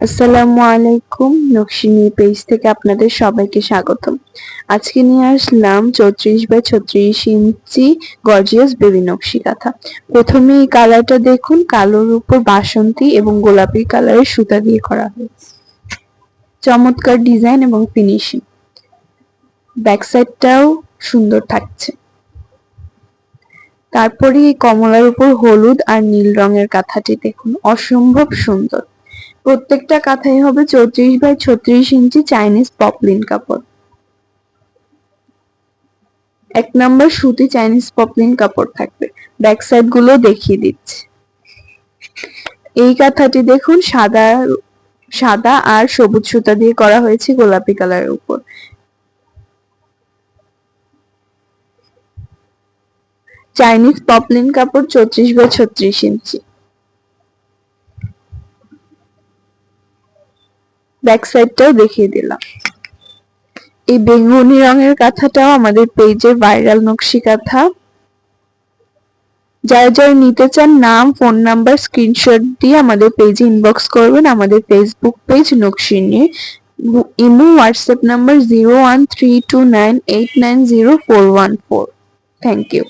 আসসালামু আলাইকুম, নকশিনী পেজ থেকে আপনাদের সবাইকে স্বাগতম। আজকে নিয়ে আসলাম 34x36 ইঞ্চি গর্জিয়াস বেবি নকশি কাঁথা। প্রথমে এই কালারটা দেখুন, কালোর উপর বাসন্তী এবং গোলাপি কালারের সুতা দিয়ে করা হয়েছে। চমৎকার ডিজাইন এবং ফিনিশিং। ব্যাক সাইডটাও সুন্দর থাকছে। তারপরে এই কমলার উপর হলুদ আর নীল রঙের কাঁথাটি দেখুন, অসম্ভব সুন্দর। প্রত্যেকটা কাঁথাই হবে 34x36 ইঞ্চি চাইনিজ পপলিন কাপড়। 1 নম্বর সুতি চাইনিজ পপলিন কাপড় থাকবে। ব্যাক সাইড গুলো দেখিয়ে দিচ্ছি। এই কাঁথাটি দেখুন, সাদা আর সবুজ সুতা দিয়ে করা হয়েছে গোলাপি কালারের উপর। চাইনিজ পপলিন কাপড় 34x36 ইঞ্চি। ব্যাক সাইডটাও দেখিয়ে দিলাম। এই বেগুনি রঙের কাঁথাটাও আমাদের পেজের ভাইরাল নকশি কাঁথা। যারা নিতে চান নাম, ফোন নাম্বার স্ক্রিনশট দিয়ে আমাদের পেজে ইনবক্স করবেন। আমাদের Facebook page Nakshini, imo WhatsApp number 013298904114। Thank you.